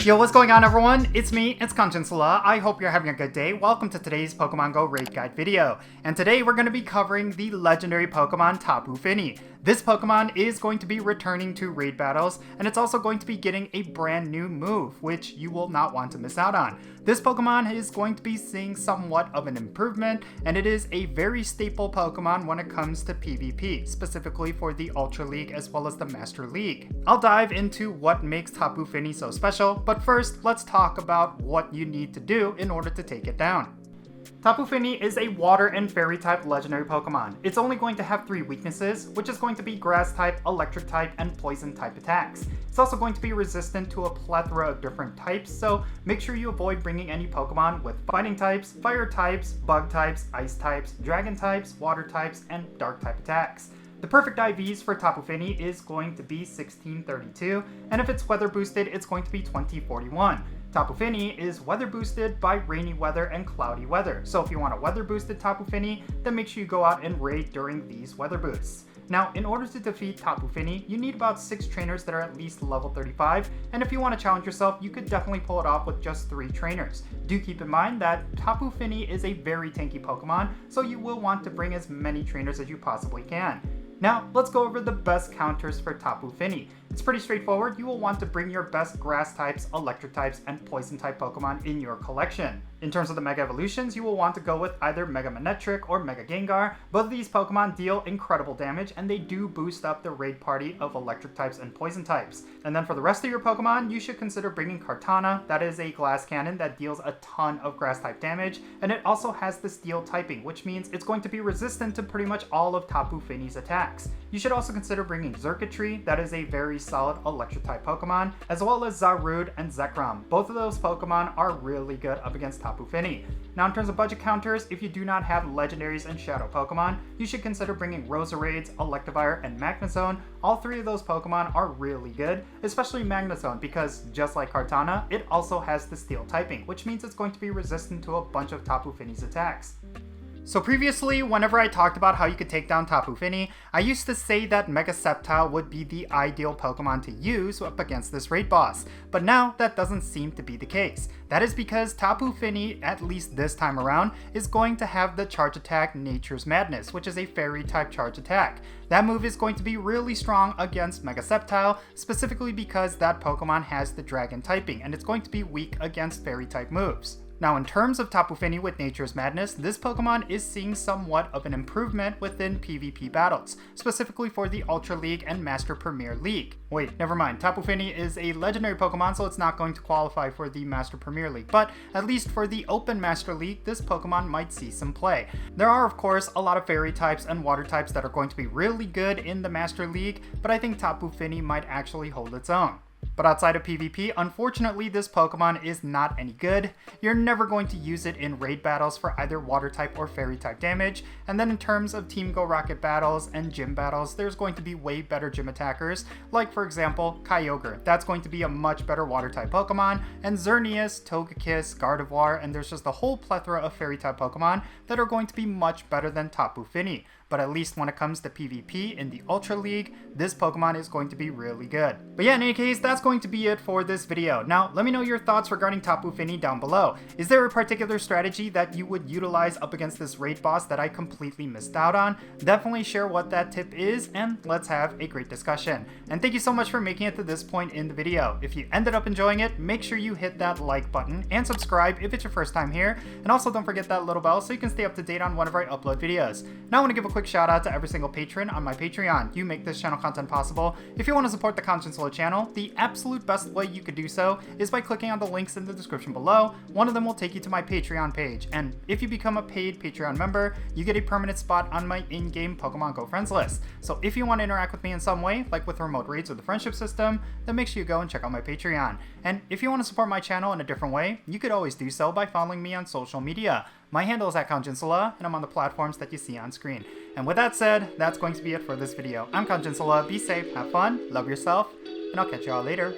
Yo, what's going on everyone? It's me, it's Jinsula. I hope you're having a good day. Welcome to today's Pokemon Go raid guide video. And today we're going to be covering the legendary Pokemon TAPU FINI. This Pokemon is going to be returning to raid battles, and it's also going to be getting a brand new move, which you will not want to miss out on. This Pokemon is going to be seeing somewhat of an improvement, and it is a very staple Pokemon when it comes to PvP, specifically for the Ultra League as well as the Master League. I'll dive into what makes TAPU FINI so special, but first let's talk about what you need to do in order to take it down. TAPU FINI is a water and fairy type legendary Pokemon. It's only going to have 3 weaknesses, which is going to be grass type, electric type, and poison type attacks. It's also going to be resistant to a plethora of different types, so make sure you avoid bringing any Pokemon with fighting types, fire types, bug types, ice types, dragon types, water types, and dark type attacks. The perfect IVs for TAPU FINI is going to be 1632, and if it's weather boosted, it's going to be 2041. TAPU FINI is weather boosted by rainy weather and cloudy weather, so if you want a weather boosted TAPU FINI, then make sure you go out and raid during these weather boosts. Now, in order to defeat TAPU FINI, you need about 6 trainers that are at least level 35, and if you want to challenge yourself, you could definitely pull it off with just 3 trainers. Do keep in mind that TAPU FINI is a very tanky Pokemon, so you will want to bring as many trainers as you possibly can. Now, let's go over the best counters for TAPU FINI. It's pretty straightforward. You will want to bring your best grass types, electric types, and poison type Pokemon in your collection. In terms of the Mega Evolutions, you will want to go with either Mega Manectric or Mega Gengar. Both of these Pokemon deal incredible damage, and they do boost up the raid party of electric types and poison types. And then for the rest of your Pokemon, you should consider bringing Kartana. That is a glass cannon that deals a ton of grass type damage, and it also has the steel typing, which means it's going to be resistant to pretty much all of TAPU FINI's attacks. You should also consider bringing Xurkitree. That is a very solid electric type Pokemon, as well as Zarude and Zekrom. Both of those Pokemon are really good up against TAPU FINI. Now in terms of budget counters, if you do not have legendaries and shadow Pokemon, you should consider bringing Roserades, Electivire, and Magnezone. All 3 of those Pokemon are really good, especially Magnezone, because just like Kartana, it also has the steel typing, which means it's going to be resistant to a bunch of TAPU FINI's attacks. So previously, whenever I talked about how you could take down TAPU FINI, I used to say that Mega Sceptile would be the ideal Pokemon to use up against this raid boss, but now that doesn't seem to be the case. That is because TAPU FINI, at least this time around, is going to have the charge attack Nature's Madness, which is a fairy type charge attack. That move is going to be really strong against Mega Sceptile, specifically because that Pokemon has the dragon typing, and it's going to be weak against fairy type moves. Now in terms of TAPU FINI with Nature's Madness, this Pokemon is seeing somewhat of an improvement within PvP battles, specifically for the Ultra League and Master Premier League. Wait, never mind, TAPU FINI is a legendary Pokemon, so it's not going to qualify for the Master Premier League, but at least for the Open Master League, this Pokemon might see some play. There are of course a lot of fairy types and water types that are going to be really good in the Master League, but I think TAPU FINI might actually hold its own. But outside of PvP, unfortunately this Pokemon is not any good. You're never going to use it in raid battles for either water type or fairy type damage, and then in terms of Team Go Rocket battles and gym battles, there's going to be way better gym attackers, like for example Kyogre. That's going to be a much better water type Pokemon, and Xerneas, Togekiss, Gardevoir, and there's just a whole plethora of fairy type Pokemon that are going to be much better than TAPU FINI. But at least when it comes to PvP in the Ultra League, this Pokemon is going to be really good. But yeah, in any case, that's going to be it for this video. Now, let me know your thoughts regarding TAPU FINI down below. Is there a particular strategy that you would utilize up against this raid boss that I completely missed out on? Definitely share what that tip is, and let's have a great discussion. And thank you so much for making it to this point in the video. If you ended up enjoying it, make sure you hit that like button and subscribe if it's your first time here. And also don't forget that little bell so you can stay up to date on whenever I upload videos. Now I want to give a quick shout out to every single patron on my Patreon. You make this channel content possible. If you want to support the Jinsula channel, the absolute best way you could do so is by clicking on the links in the description below. One of them will take you to my Patreon page, and if you become a paid Patreon member, you get a permanent spot on my in-game Pokemon Go friends list. So if you want to interact with me in some way, like with remote raids or the friendship system, then make sure you go and check out my Patreon. And if you want to support my channel in a different way, you could always do so by following me on social media. My handle is @Jinsula, and I'm on the platforms that you see on screen. And with that said, that's going to be it for this video. I'm Jinsula. Be safe, have fun, love yourself, and I'll catch you all later.